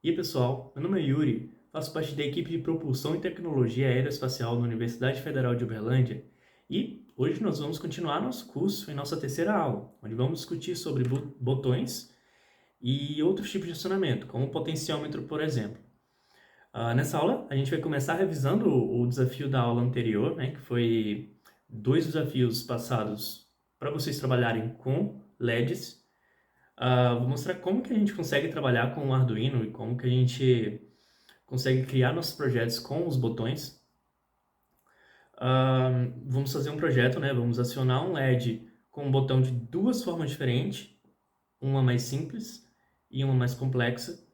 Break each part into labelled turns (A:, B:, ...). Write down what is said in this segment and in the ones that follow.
A: E aí, pessoal, meu nome é Yuri, faço parte da equipe de Propulsão e Tecnologia Aeroespacial da Universidade Federal de Uberlândia e hoje nós vamos continuar nosso curso em nossa terceira aula, onde vamos discutir sobre botões e outros tipos de acionamento, como o potenciômetro, por exemplo. Nessa aula, a gente vai começar revisando o desafio da aula anterior, né, que foi dois desafios passados para vocês trabalharem com LEDs. Vou mostrar como que a gente consegue trabalhar com o Arduino e como que a gente consegue criar nossos projetos com os botões. Vamos fazer um projeto, né? Vamos acionar um LED com um botão de duas formas diferentes, uma mais simples e uma mais complexa.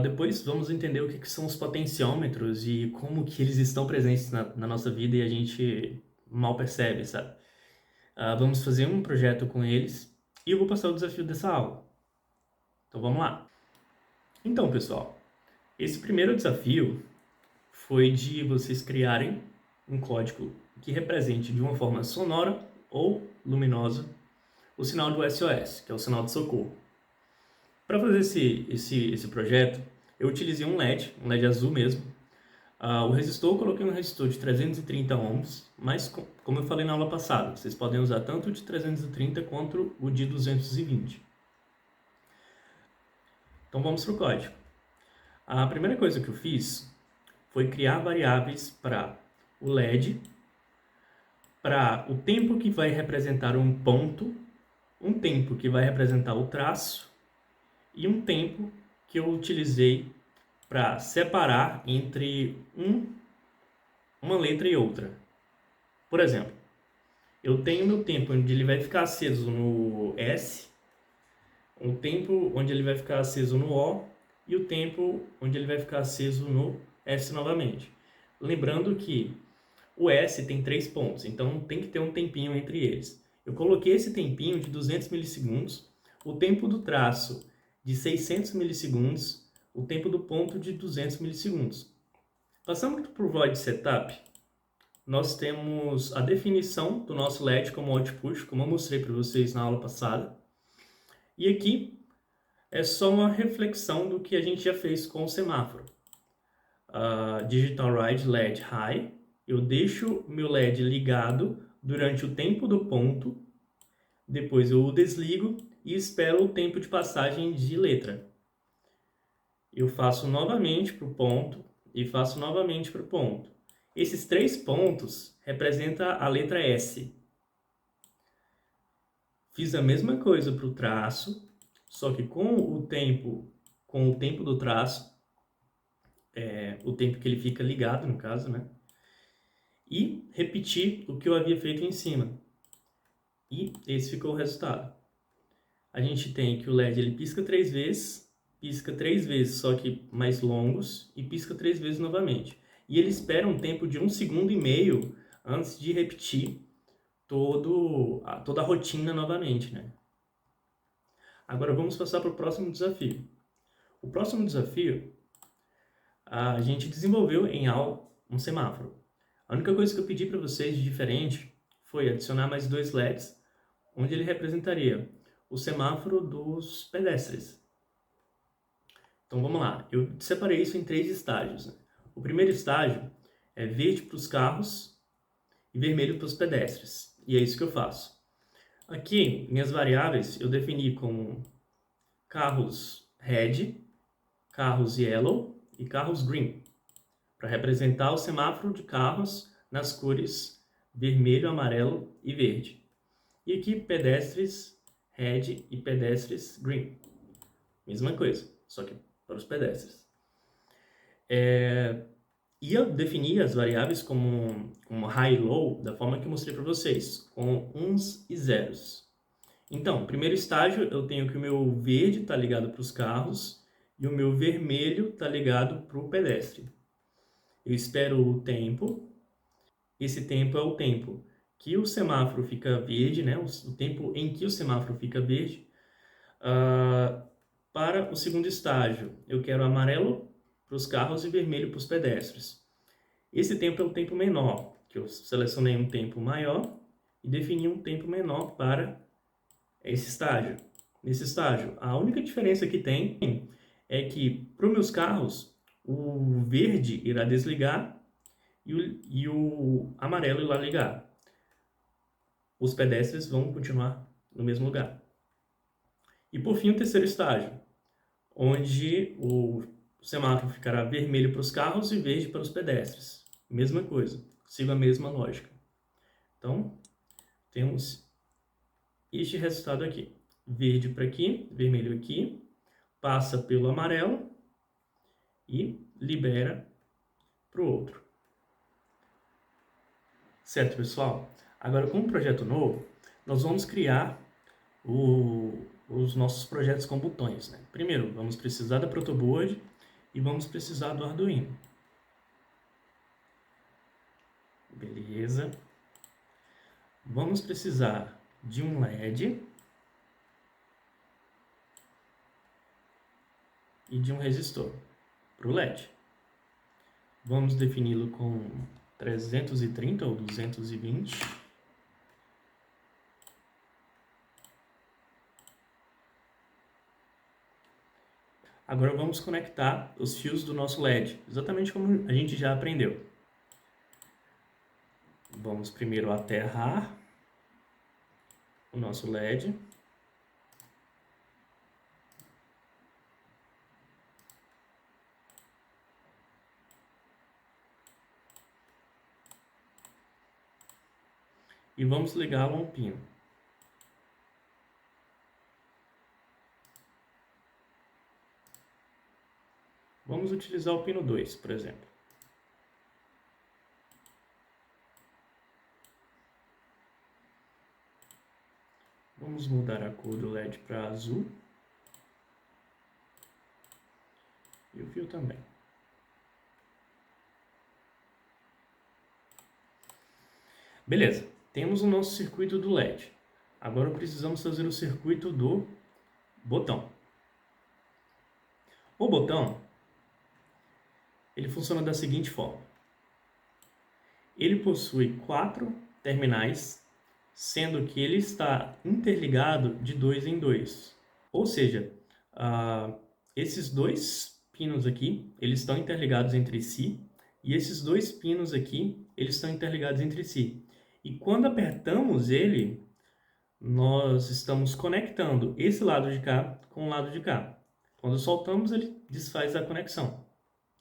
A: Depois vamos entender o que são os potenciômetros e como que eles estão presentes na nossa vida e a gente mal percebe, sabe? Vamos fazer um projeto com eles e eu vou passar o desafio dessa aula. Então vamos lá. Então, pessoal, esse primeiro desafio foi de vocês criarem um código que represente de uma forma sonora ou luminosa o sinal do SOS, que é o sinal de socorro. Para fazer esse projeto, eu utilizei um LED azul mesmo. O resistor, eu coloquei um resistor de 330 ohms, mas como eu falei na aula passada, vocês podem usar tanto o de 330 quanto o de 220. Então vamos para o código. A primeira coisa que eu fiz foi criar variáveis para o LED, para o tempo que vai representar um ponto, um tempo que vai representar o traço e um tempo que eu utilizei para separar entre uma letra e outra. Por exemplo, eu tenho meu tempo onde ele vai ficar aceso no S, um tempo onde ele vai ficar aceso no O e o tempo onde ele vai ficar aceso no S novamente. Lembrando que o S tem 3 pontos, então tem que ter um tempinho entre eles. Eu coloquei esse tempinho de 200 milissegundos, o tempo do traço de 600 milissegundos, o tempo do ponto de 200 milissegundos. Passando para o Void Setup, nós temos a definição do nosso LED como output, como eu mostrei para vocês na aula passada. E aqui é só uma reflexão do que a gente já fez com o semáforo. Digital Ride LED High, eu deixo meu LED ligado durante o tempo do ponto, depois eu o desligo e espero o tempo de passagem de letra. Eu faço novamente para o ponto e faço novamente para o ponto. Esses 3 pontos representam a letra S. Fiz a mesma coisa para o traço, só que com o tempo do traço, o tempo que ele fica ligado, no caso, né? E repetir o que eu havia feito em cima. E esse ficou o resultado. A gente tem que o LED ele pisca 3 vezes, só que mais longos, e pisca 3 vezes novamente. E ele espera um tempo de 1,5 segundos antes de repetir toda a rotina novamente, né? Agora vamos passar para o próximo desafio. O próximo desafio, a gente desenvolveu em aula um semáforo. A única coisa que eu pedi para vocês de diferente foi adicionar mais 2 LEDs, onde ele representaria o semáforo dos pedestres. Então vamos lá, eu separei isso em 3 estágios. Né? O primeiro estágio é verde para os carros e vermelho para os pedestres. E é isso que eu faço. Aqui, minhas variáveis, eu defini como carros red, carros yellow e carros green, para representar o semáforo de carros nas cores vermelho, amarelo e verde. E aqui, pedestres red e pedestres green. Mesma coisa, só que para os pedestres. E eu defini as variáveis como high e low da forma que eu mostrei para vocês, com uns e zeros. Então, primeiro estágio, eu tenho que o meu verde está ligado para os carros e o meu vermelho está ligado para o pedestre. Eu espero o tempo. Esse tempo é o tempo que o semáforo fica verde, né? O tempo em que o semáforo fica verde. Para o segundo estágio, eu quero amarelo para os carros e vermelho para os pedestres. Esse tempo é o tempo menor, que eu selecionei um tempo maior e defini um tempo menor para esse estágio. Nesse estágio, a única diferença que tem é que, para os meus carros, o verde irá desligar e o amarelo irá ligar. Os pedestres vão continuar no mesmo lugar. E por fim, o terceiro estágio, onde o semáforo ficará vermelho para os carros e verde para os pedestres. Mesma coisa, siga a mesma lógica. Então, temos este resultado aqui. Verde para aqui, vermelho aqui, passa pelo amarelo e libera para o outro. Certo, pessoal? Agora, com o projeto novo, nós vamos criar os nossos projetos com botões, né? Primeiro, vamos precisar da protoboard e vamos precisar do Arduino. Beleza. Vamos precisar de um LED e de um resistor para o LED. Vamos defini-lo com 330 ou 220. Agora vamos conectar os fios do nosso LED, exatamente como a gente já aprendeu. Vamos primeiro aterrar o nosso LED. E vamos ligá-lo a um pino. Vamos utilizar o pino 2, por exemplo. Vamos mudar a cor do LED para azul. E o fio também. Beleza, temos o nosso circuito do LED. Agora precisamos fazer o circuito do botão. O botão, ele funciona da seguinte forma. Ele possui 4 terminais, sendo que ele está interligado de 2 em 2. Ou seja, esses dois pinos aqui, eles estão interligados entre si, e esses dois pinos aqui, eles estão interligados entre si. E quando apertamos ele, nós estamos conectando esse lado de cá com o lado de cá. Quando soltamos, ele desfaz a conexão.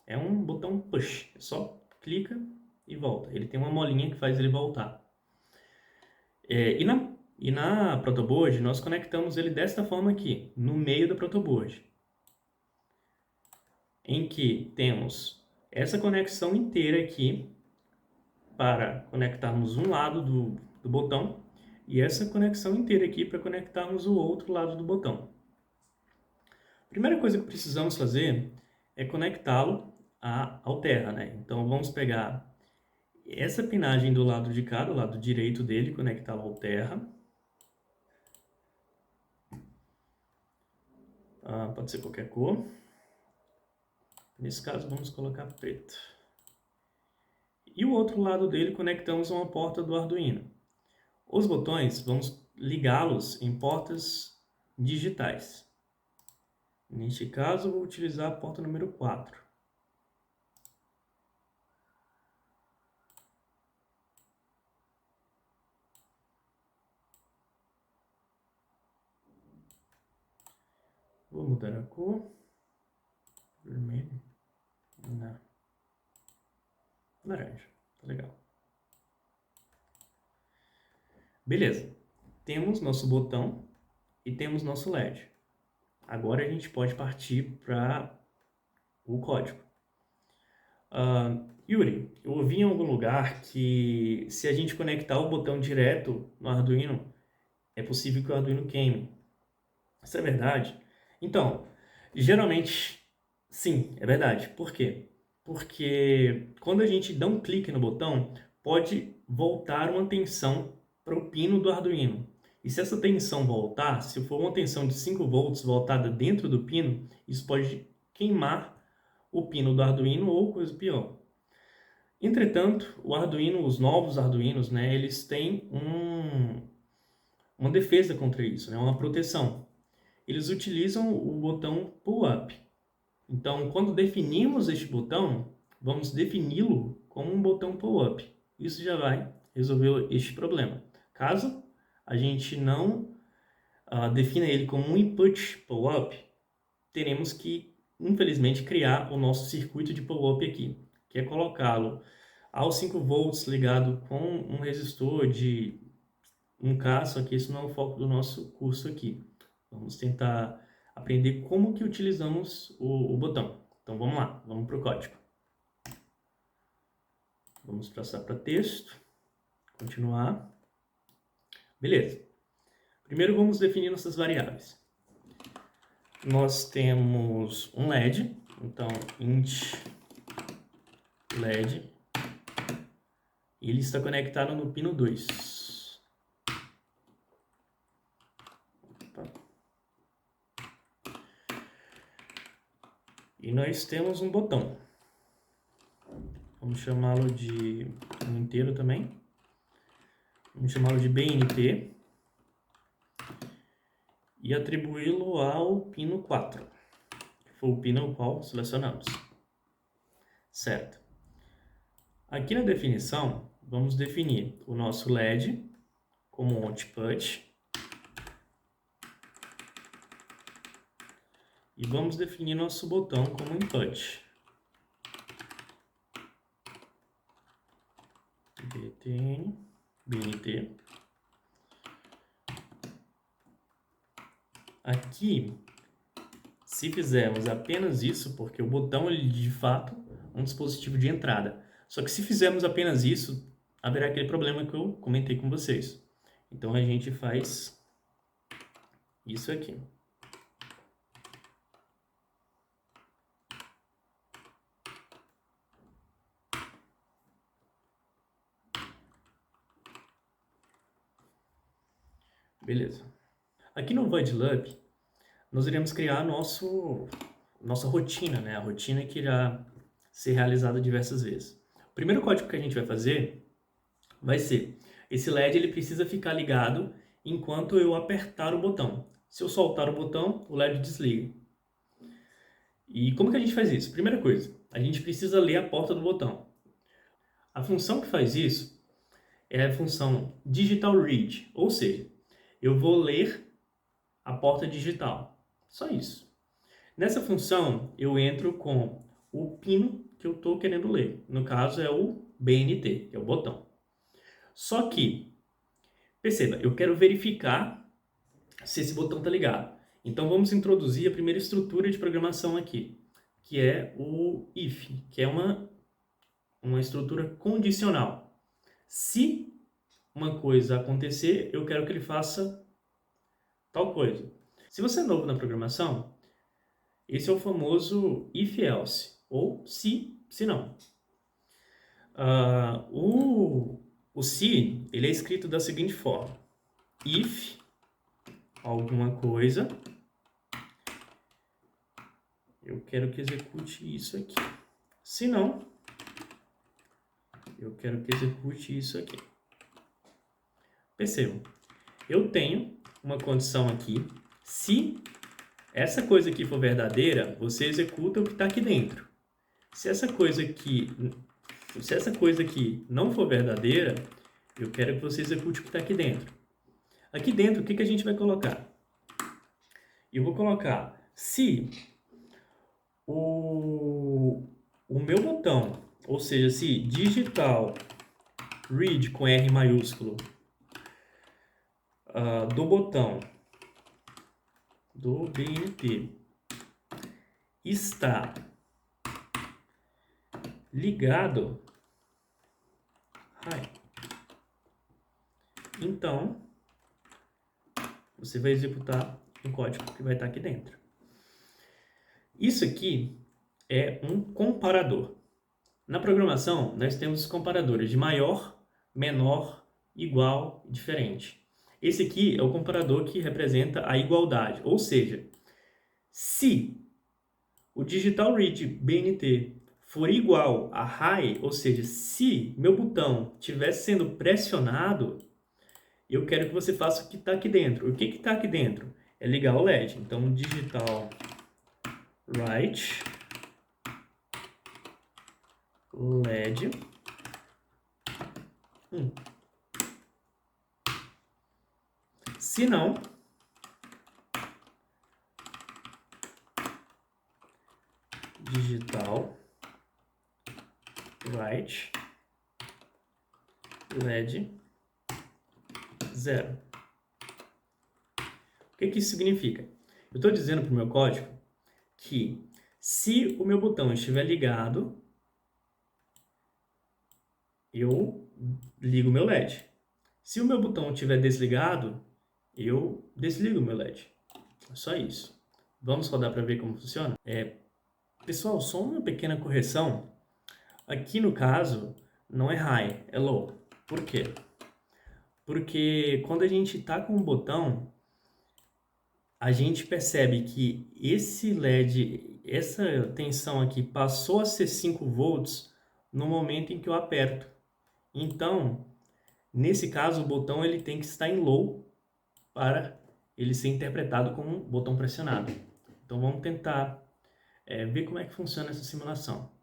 A: É um botão push, é só clica e volta. Ele tem uma molinha que faz ele voltar. E na protoboard, nós conectamos ele desta forma aqui, no meio da protoboard, em que temos essa conexão inteira aqui para conectarmos um lado do botão e essa conexão inteira aqui para conectarmos o outro lado do botão. A primeira coisa que precisamos fazer é conectá-lo ao terra, né? Então vamos pegar essa pinagem do lado de cá, do lado direito dele, conectá-lo ao terra. Pode ser qualquer cor. Nesse caso vamos colocar preto. E o outro lado dele conectamos a uma porta do Arduino. Os botões, vamos ligá-los em portas digitais. Neste caso, vou utilizar a porta número 4. Vou mudar a cor. Vermelho. Não. Laranja. Tá legal. Beleza. Temos nosso botão e temos nosso LED. Agora a gente pode partir para o código. Yuri, eu ouvi em algum lugar que se a gente conectar o botão direto no Arduino, é possível que o Arduino queime. Isso é verdade? Então, geralmente, sim, é verdade. Por quê? Porque quando a gente dá um clique no botão, pode voltar uma tensão para o pino do Arduino. E se essa tensão voltar, se for uma tensão de 5 volts voltada dentro do pino, isso pode queimar o pino do Arduino ou coisa pior. Entretanto, o Arduino, os novos Arduinos, né, eles têm uma defesa contra isso, né, uma proteção. Eles utilizam o botão Pull Up. Então, quando definimos este botão, vamos defini-lo como um botão pull-up. Isso já vai resolver este problema. Caso a gente não defina ele como um input pull-up, teremos que, infelizmente, criar o nosso circuito de pull-up aqui, que é colocá-lo aos 5 volts ligado com um resistor de 1K, só que isso não é o foco do nosso curso aqui. Vamos tentar aprender como que utilizamos o botão. Então vamos lá, vamos para o código. Vamos passar para texto, continuar. Beleza. Primeiro vamos definir nossas variáveis. Nós temos um LED, então int LED, e ele está conectado no pino 2. E nós temos um botão. Vamos chamá-lo de um inteiro também. Vamos chamá-lo de BNT. E atribuí-lo ao pino 4, que foi o pino ao qual selecionamos. Certo. Aqui na definição, vamos definir o nosso LED como output. E vamos definir nosso botão como input. BNT. Aqui, se fizermos apenas isso, porque o botão ele de fato é um dispositivo de entrada. Só que se fizermos apenas isso, haverá aquele problema que eu comentei com vocês. Então a gente faz isso aqui. Beleza. Aqui no Void Loop, nós iremos criar nossa rotina, né? A rotina que irá ser realizada diversas vezes. O primeiro código que a gente vai fazer vai ser, esse LED ele precisa ficar ligado enquanto eu apertar o botão. Se eu soltar o botão, o LED desliga. E como que a gente faz isso? Primeira coisa, a gente precisa ler a porta do botão. A função que faz isso é a função digital read, ou seja, eu vou ler a porta digital. Só isso. Nessa função, eu entro com o pino que eu estou querendo ler. No caso, é o BNT, que é o botão. Só que, perceba, eu quero verificar se esse botão está ligado. Então, vamos introduzir a primeira estrutura de programação aqui, que é o if, que é uma estrutura condicional. Se uma coisa acontecer, eu quero que ele faça tal coisa. Se você é novo na programação, esse é o famoso if-else, ou se não. O se, ele é escrito da seguinte forma. If alguma coisa, eu quero que execute isso aqui. Se não, eu quero que execute isso aqui. Percebam, eu tenho uma condição aqui. Se essa coisa aqui for verdadeira, você executa o que está aqui dentro. Se essa coisa aqui não for verdadeira, eu quero que você execute o que está aqui dentro. Aqui dentro, o que a gente vai colocar? Eu vou colocar se o meu botão, ou seja, se digital read com R maiúsculo do botão do BNT está ligado, então você vai executar um código que vai estar aqui dentro. Isso aqui é um comparador. Na programação, nós temos os comparadores de maior, menor, igual, diferente. Esse aqui é o comparador que representa a igualdade, ou seja, se o digital read BNT for igual a high, ou seja, se meu botão estiver sendo pressionado, eu quero que você faça o que está aqui dentro. O que está aqui dentro? É ligar o LED. Então, digital write LED 1. Se não, digital right LED 0. O que isso significa? Eu estou dizendo para o meu código que se o meu botão estiver ligado, eu ligo o meu LED. Se o meu botão estiver desligado, eu desligo o meu LED. É só isso. Vamos rodar para ver como funciona? Pessoal, só uma pequena correção. Aqui no caso, não é high, é low. Por quê? Porque quando a gente está com o botão, a gente percebe que esse LED, essa tensão aqui passou a ser 5 volts no momento em que eu aperto. Então, nesse caso, o botão ele tem que estar em low para ele ser interpretado como um botão pressionado. Então, vamos tentar ver como é que funciona essa simulação.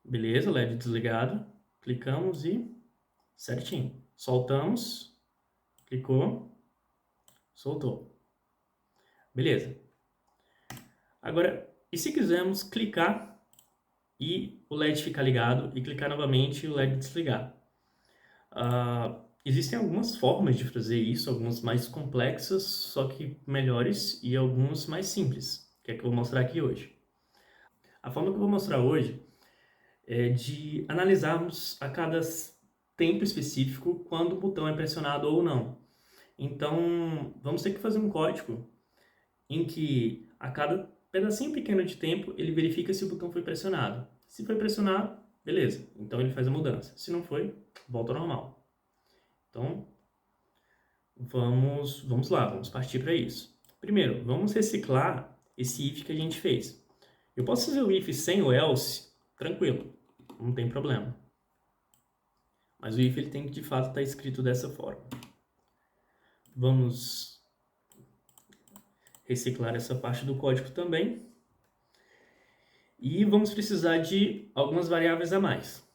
A: Beleza, LED desligado. Clicamos e certinho. Soltamos, clicou, soltou. Beleza. Agora, e se quisermos clicar e o LED ficar ligado e clicar novamente e o LED desligar? Existem algumas formas de fazer isso, algumas mais complexas, só que melhores, e algumas mais simples, que é que eu vou mostrar aqui hoje. A forma que eu vou mostrar hoje é de analisarmos a cada tempo específico quando o botão é pressionado ou não. Então, vamos ter que fazer um código em que a cada pedacinho pequeno de tempo ele verifica se o botão foi pressionado. Se foi pressionado, beleza, então ele faz a mudança. Se não foi, volta ao normal. Então, vamos lá, vamos partir para isso. Primeiro, vamos reciclar esse if que a gente fez. Eu posso fazer o if sem o else, tranquilo, não tem problema. Mas o if ele tem que de fato estar escrito dessa forma. Vamos reciclar essa parte do código também. E vamos precisar de algumas variáveis a mais.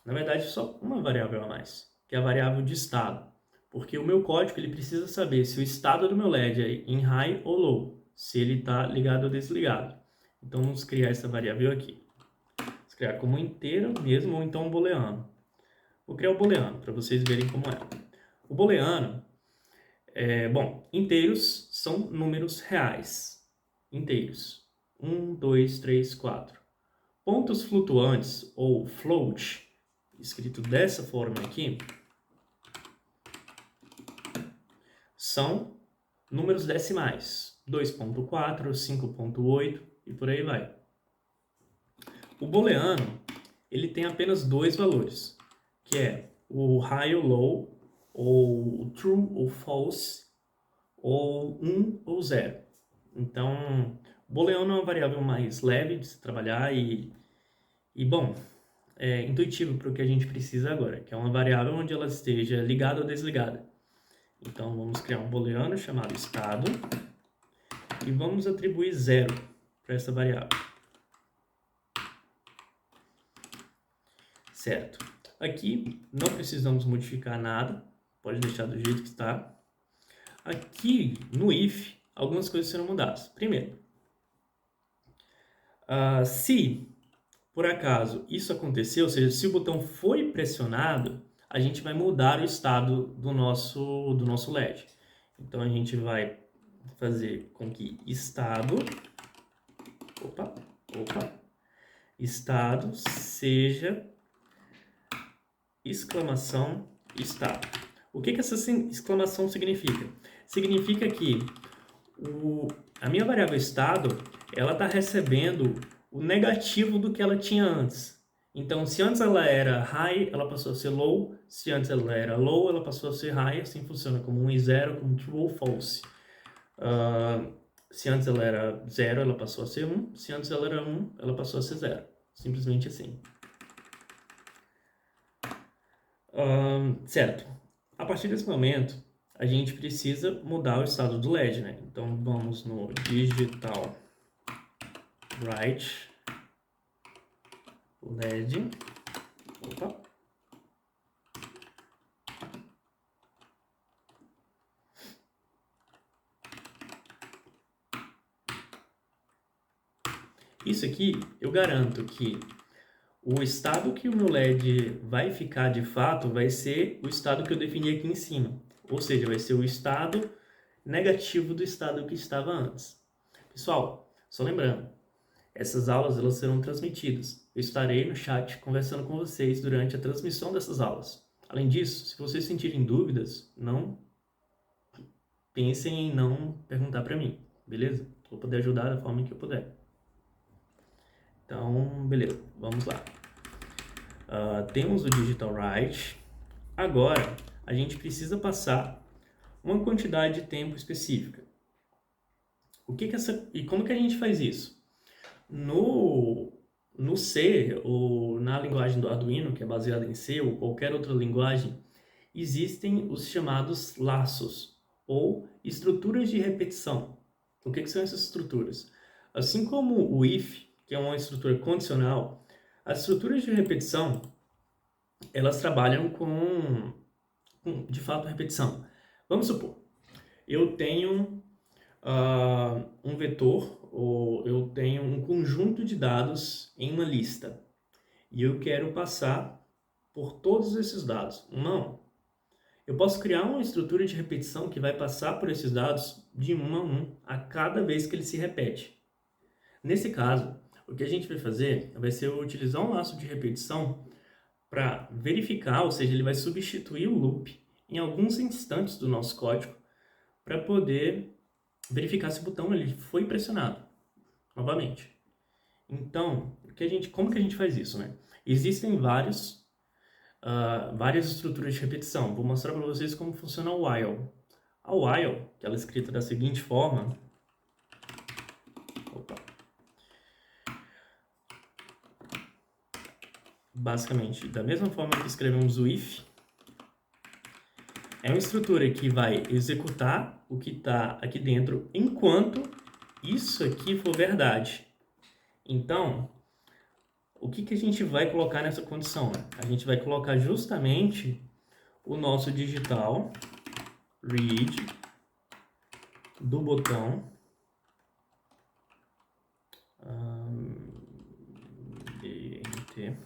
A: Na verdade, só uma variável a mais, que é a variável de estado. Porque o meu código ele precisa saber se o estado do meu LED é em high ou low, se ele está ligado ou desligado. Então, vamos criar essa variável aqui. Vamos criar como inteiro mesmo, ou então um booleano. Vou criar o booleano, para vocês verem como é. O booleano, inteiros são números reais. Inteiros. 1, 2, 3, 4. Pontos flutuantes, ou float, escrito dessa forma aqui, são números decimais, 2.4, 5.8 e por aí vai. O booleano, ele tem apenas dois valores, que é o high ou low, ou true ou false, ou 1 ou 0. Então, o booleano é uma variável mais leve de se trabalhar e bom, é intuitivo para o que a gente precisa agora, que é uma variável onde ela esteja ligada ou desligada. Então, vamos criar um booleano chamado estado e vamos atribuir 0 para essa variável. Certo. Aqui não precisamos modificar nada, pode deixar do jeito que está. Aqui no if, algumas coisas serão mudadas. Primeiro, se por acaso isso aconteceu, ou seja, se o botão foi pressionado, a gente vai mudar o estado do nosso LED. Então, a gente vai fazer com que estado seja exclamação estado. O que essa exclamação significa? Significa que a minha variável estado, ela está recebendo o negativo do que ela tinha antes. Então, se antes ela era high, ela passou a ser low. Se antes ela era low, ela passou a ser high. Assim funciona como 1 e 0, como true ou false. Se antes ela era 0, ela passou a ser 1. Se antes ela era 1, ela passou a ser 0. Simplesmente assim. Certo. A partir desse momento, a gente precisa mudar o estado do LED, né? Então, vamos no digital write LED. Opa. Isso aqui, eu garanto que o estado que o meu LED vai ficar de fato vai ser o estado que eu defini aqui em cima. Ou seja, vai ser o estado negativo do estado que estava antes. Pessoal, só lembrando, essas aulas elas serão transmitidas. Eu estarei no chat conversando com vocês durante a transmissão dessas aulas. Além disso, se vocês sentirem dúvidas, não pensem em não perguntar para mim, beleza? Vou poder ajudar da forma que eu puder. Então, beleza, vamos lá. Temos o Digital Write. Agora, a gente precisa passar uma quantidade de tempo específica. E como que a gente faz isso? No C, ou na linguagem do Arduino, que é baseada em C, ou qualquer outra linguagem, existem os chamados laços, ou estruturas de repetição. O que são essas estruturas? Assim como o if, que é uma estrutura condicional, as estruturas de repetição, elas trabalham com de fato, repetição. Vamos supor, eu tenho um vetor, ou eu tenho um conjunto de dados em uma lista, e eu quero passar por todos esses dados. Não. Eu posso criar uma estrutura de repetição que vai passar por esses dados de um a cada vez que ele se repete. Nesse caso, o que a gente vai fazer vai ser utilizar um laço de repetição para verificar, ou seja, ele vai substituir o loop em alguns instantes do nosso código para poder verificar se o botão ele foi pressionado novamente. Então, como que a gente faz isso, né? Existem várias estruturas de repetição. Vou mostrar para vocês como funciona o while. A while, que ela é escrita da seguinte forma. Opa. Basicamente, da mesma forma que escrevemos o if, é uma estrutura que vai executar o que está aqui dentro enquanto isso aqui for verdade. Então, o que a gente vai colocar nessa condição? A gente vai colocar justamente o nosso digital read do botão BNT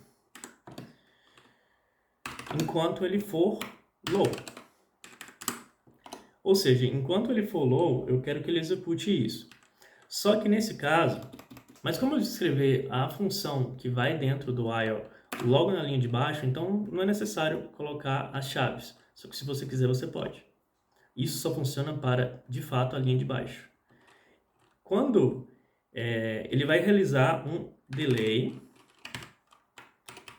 A: enquanto ele for low. Ou seja, enquanto ele for low, eu quero que ele execute isso. Só que nesse caso, mas como eu escrever a função que vai dentro do while logo na linha de baixo, então não é necessário colocar as chaves. Só que se você quiser, você pode. Isso só funciona para, de fato, a linha de baixo. Quando ele vai realizar um delay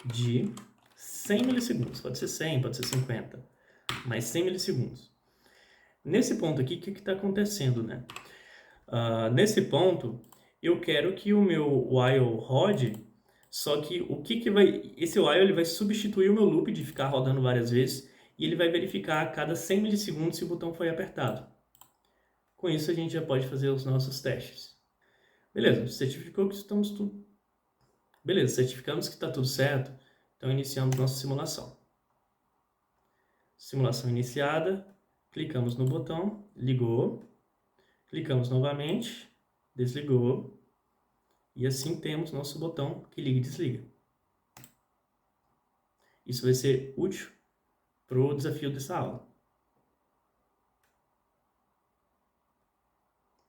A: de 100 milissegundos. Pode ser 100, pode ser 50, mas 100 milissegundos. Nesse ponto aqui, o que está acontecendo, né? Nesse ponto, eu quero que o meu while rode, só que esse while ele vai substituir o meu loop de ficar rodando várias vezes e ele vai verificar a cada 100 milissegundos se o botão foi apertado. Com isso, a gente já pode fazer os nossos testes. Beleza, certificou que estamos tudo... Beleza, certificamos que está tudo certo, então iniciamos nossa simulação. Simulação iniciada, clicamos no botão, ligou, clicamos novamente, desligou, e assim temos nosso botão que liga e desliga. Isso vai ser útil para o desafio dessa aula.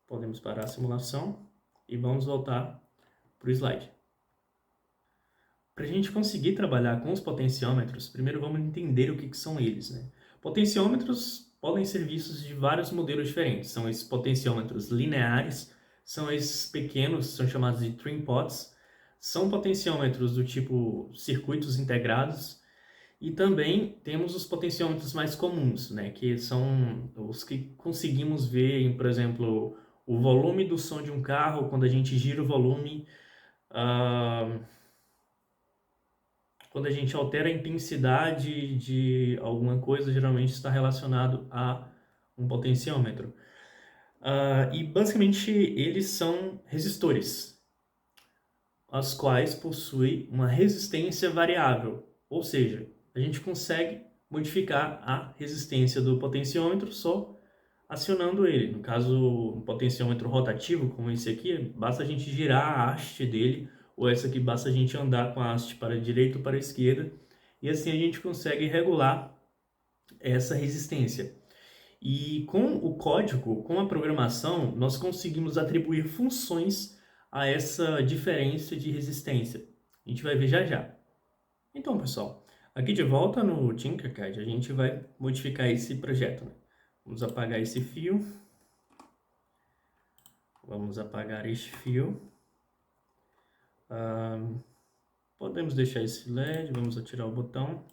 A: Podemos parar a simulação e vamos voltar para o slide. Para a gente conseguir trabalhar com os potenciômetros, primeiro vamos entender o que são eles, né? Potenciômetros podem ser vistos de vários modelos diferentes. São esses potenciômetros lineares, são esses pequenos, são chamados de trim pots, são potenciômetros do tipo circuitos integrados, e também temos os potenciômetros mais comuns, né, que são os que conseguimos ver em, por exemplo, o volume do som de um carro, quando a gente gira o volume, quando a gente altera a intensidade de alguma coisa, geralmente está relacionado a um potenciômetro. E basicamente eles são resistores. as quais possuem uma resistência variável, ou seja, a gente consegue modificar a resistência do potenciômetro só acionando ele. No caso, um potenciômetro rotativo, como esse aqui, basta a gente girar a haste dele, ou essa aqui basta a gente andar com a haste para a direita ou para a esquerda, e assim a gente consegue regular essa resistência. E com o código, com a programação, nós conseguimos atribuir funções a essa diferença de resistência. A gente vai ver já já. Então, pessoal, aqui de volta no Tinkercad, a gente vai modificar esse projeto, né? Vamos apagar esse fio. Vamos apagar este fio. Podemos deixar esse LED, vamos atirar o botão.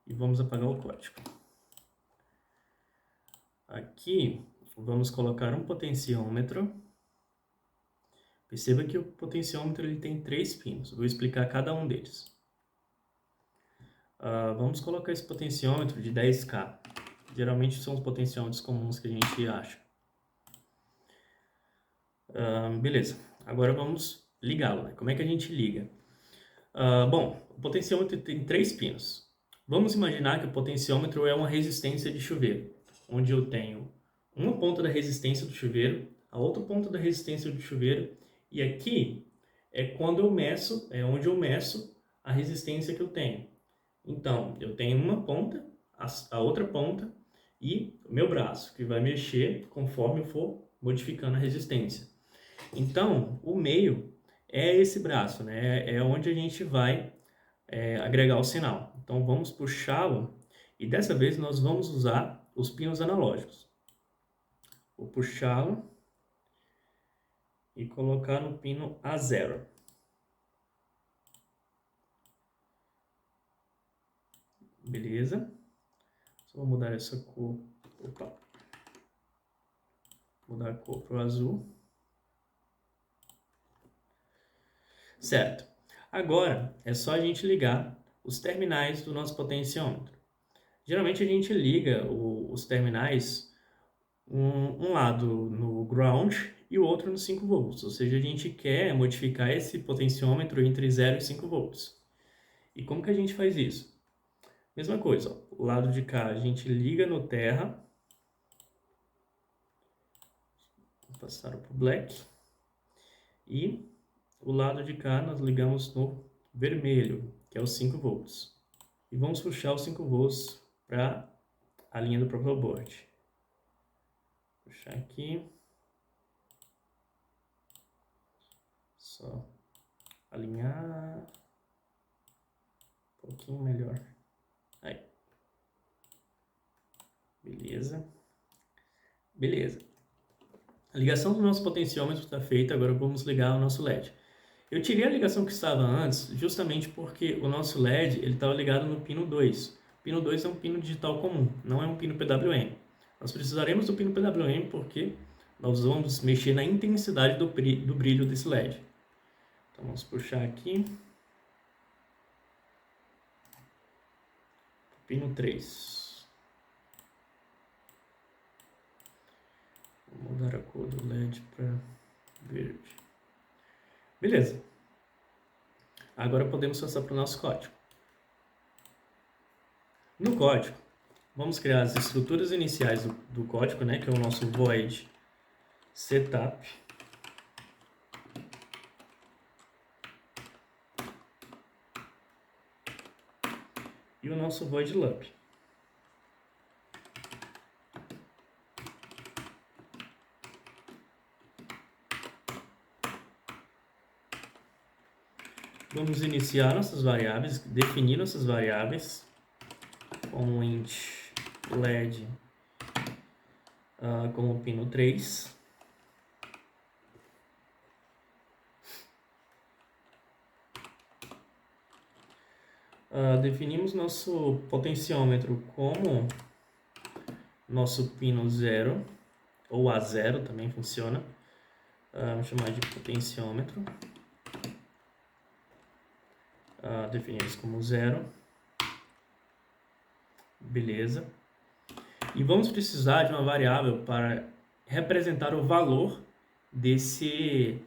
A: E vamos apagar o código. Aqui, vamos colocar um potenciômetro. Perceba que o potenciômetro ele tem 3 pinos. Vou explicar cada um deles. Vamos colocar esse potenciômetro de 10K. Geralmente são os potenciômetros comuns que a gente acha. Beleza. Agora vamos ligá-lo, né? Como é que a gente liga? Bom, o potenciômetro tem 3 pinos. Vamos imaginar que o potenciômetro é uma resistência de chuveiro, onde eu tenho uma ponta da resistência do chuveiro, a outra ponta da resistência do chuveiro, e aqui é quando eu meço, é onde eu meço a resistência que eu tenho. Então, eu tenho uma ponta, a outra ponta e o meu braço, que vai mexer conforme eu for modificando a resistência. Então, o meio é esse braço, né? É onde a gente vai agregar o sinal. Então, vamos puxá-lo e dessa vez nós vamos usar os pinos analógicos. Vou puxá-lo e colocar no pino A0. Beleza? Só vou mudar essa cor. Opa. Mudar a cor para o azul. Certo. Agora é só a gente ligar os terminais do nosso potenciômetro. Geralmente a gente liga os terminais um lado no ground e o outro no 5 volts, ou seja, a gente quer modificar esse potenciômetro entre 0 e 5 volts. E como que a gente faz isso? Mesma coisa, ó, o lado de cá a gente liga no terra, vou passar para o black, e o lado de cá nós ligamos no vermelho, que é os 5 volts. E vamos puxar os 5 volts para a linha do próprio board. Puxar aqui. Só alinhar um pouquinho melhor. Aí. Beleza. Beleza. A ligação do nosso potenciômetro está feita, agora vamos ligar o nosso LED. Eu tirei a ligação que estava antes justamente porque o nosso LED estava ligado no pino 2. O pino 2 é um pino digital comum, não é um pino PWM. Nós precisaremos do pino PWM porque nós vamos mexer na intensidade do brilho desse LED. Então vamos puxar aqui. Pino 3. Vou mudar a cor do LED para verde. Beleza. Agora podemos passar para o nosso código. No código, vamos criar as estruturas iniciais do código, né, que é o nosso void setup. E o nosso void loop. Vamos iniciar nossas variáveis, definir nossas variáveis com int LED com o pino 3. Definimos nosso potenciômetro como nosso pino 0, ou A0 também funciona. Vamos chamar de potenciômetro. Definimos como 0. Beleza. E vamos precisar de uma variável para representar o valor desse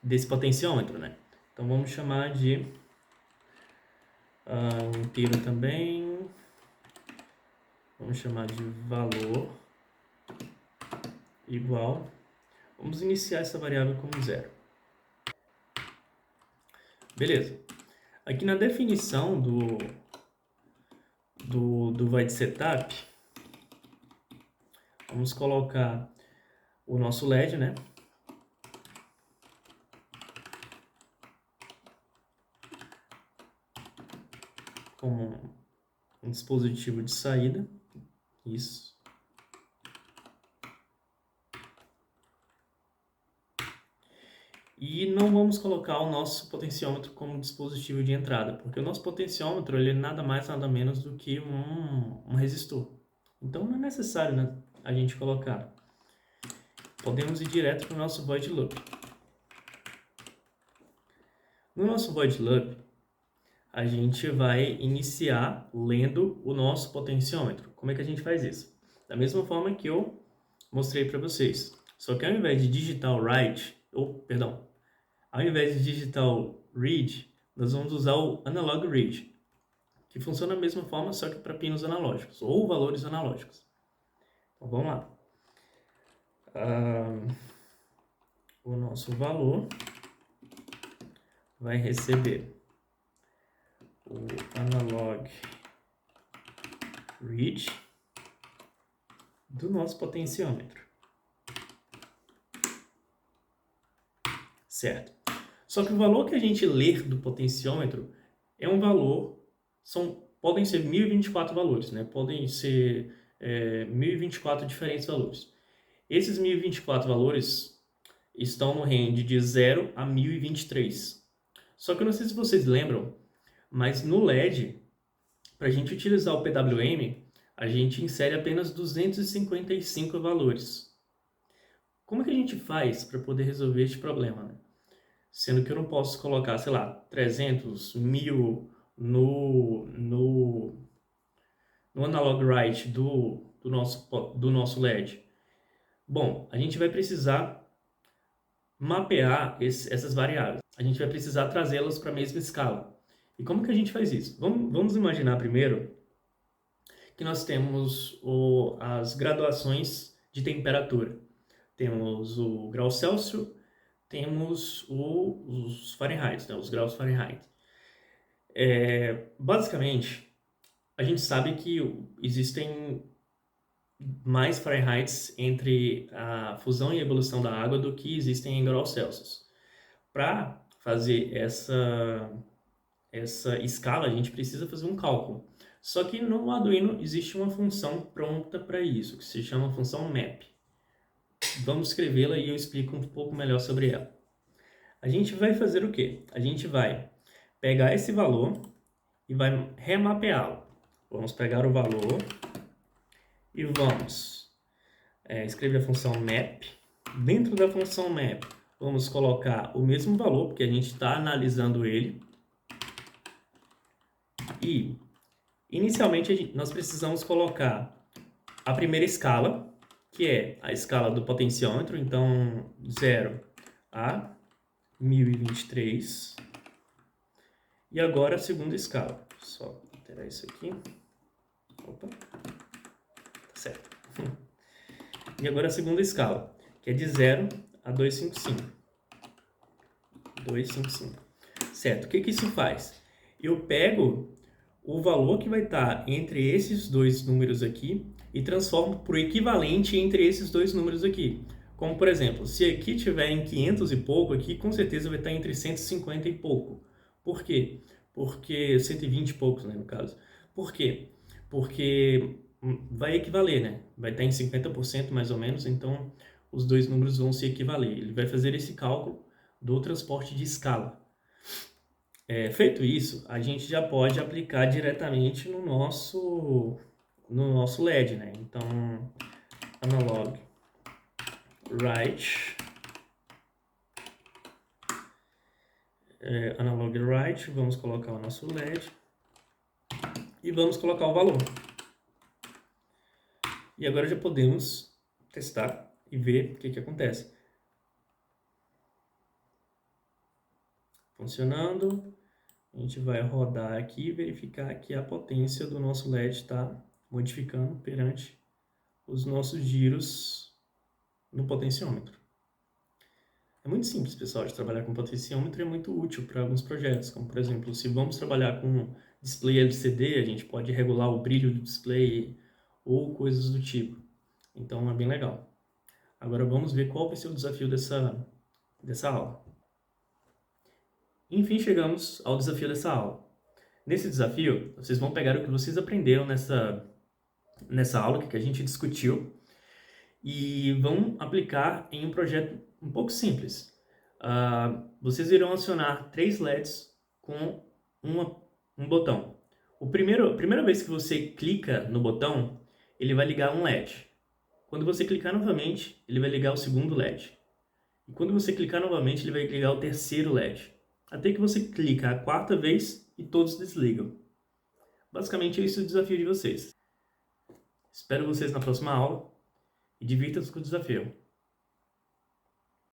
A: desse potenciômetro, né? Então vamos chamar de inteiro também. Vamos chamar de valor igual. Vamos iniciar essa variável como 0. Beleza. Aqui na definição do void setup, vamos colocar o nosso LED, né? Como um dispositivo de saída. Isso. E não vamos colocar o nosso potenciômetro como dispositivo de entrada, porque o nosso potenciômetro ele é nada mais nada menos do que um resistor. Então não é necessário, né, a gente colocar. Podemos ir direto para o nosso void loop. No nosso void loop, a gente vai iniciar lendo o nosso potenciômetro. Como é que a gente faz isso? Da mesma forma que eu mostrei para vocês. Só que ao invés de digitar o write, ao invés de digitar o read, nós vamos usar o analog read, que funciona da mesma forma, só que para pinos analógicos, ou valores analógicos. Então vamos lá. O nosso valor vai receber o analog read do nosso potenciômetro. Certo. Só que o valor que a gente ler do potenciômetro é um valor, podem ser 1024 valores, né? Podem ser 1024 diferentes valores. Esses 1024 valores estão no range de 0 a 1023. Só que eu não sei se vocês lembram, mas no LED, para a gente utilizar o PWM, a gente insere apenas 255 valores. Como que a gente faz para poder resolver este problema, né? Sendo que eu não posso colocar, sei lá, 300, 1000 no analog write do nosso LED. Bom, a gente vai precisar mapear essas variáveis. A gente vai precisar trazê-las para a mesma escala. E como que a gente faz isso? Vamos imaginar primeiro que nós temos as graduações de temperatura. Temos o grau Celsius, temos os Fahrenheit, né, os graus Fahrenheit. Basicamente, a gente sabe que existem mais Fahrenheit entre a fusão e a ebulição da água do que existem em graus Celsius. Para fazer essa escala, a gente precisa fazer um cálculo. Só que no Arduino existe uma função pronta para isso, que se chama função map. Vamos escrevê-la e eu explico um pouco melhor sobre ela. A gente vai fazer o quê? A gente vai pegar esse valor e vai remapeá-lo. Vamos pegar o valor e vamos escrever a função map. Dentro da função map, vamos colocar o mesmo valor, porque a gente está analisando ele. E, inicialmente, nós precisamos colocar a primeira escala, que é a escala do potenciômetro. Então, 0 a 1023. E agora a segunda escala. Só alterar isso aqui. Opa. Tá certo. E agora a segunda escala, que é de 0 a 255. 255. Certo. O que isso faz? Eu pego o valor que vai estar entre esses dois números aqui e transformo por equivalente entre esses dois números aqui. Como, por exemplo, se aqui tiver em 500 e pouco, aqui com certeza vai estar entre 150 e pouco. Por quê? Porque 120 e poucos, né, no caso. Por quê? Porque vai equivaler, né? Vai estar em 50% mais ou menos, então os dois números vão se equivaler. Ele vai fazer esse cálculo do transporte de escala. Feito isso, a gente já pode aplicar diretamente no nosso LED, né? Então, analog write, vamos colocar o nosso LED e vamos colocar o valor. E agora já podemos testar e ver o que acontece. funcionando. A gente vai rodar aqui e verificar que a potência do nosso LED está modificando perante os nossos giros no potenciômetro. É muito simples, pessoal, de trabalhar com potenciômetro e é muito útil para alguns projetos, como por exemplo, se vamos trabalhar com display LCD, a gente pode regular o brilho do display ou coisas do tipo. Então é bem legal. Agora vamos ver qual vai ser o desafio dessa aula. Enfim, chegamos ao desafio dessa aula. Nesse desafio, vocês vão pegar o que vocês aprenderam nessa aula que a gente discutiu e vão aplicar em um projeto um pouco simples. Vocês irão acionar 3 LEDs com um botão. A primeira vez que você clica no botão, ele vai ligar um LED. Quando você clicar novamente, ele vai ligar o segundo LED. E quando você clicar novamente, ele vai ligar o terceiro LED. Até que você clica a 4ª vez e todos desligam. Basicamente, esse é o desafio de vocês. Espero vocês na próxima aula e divirtam-se com o desafio.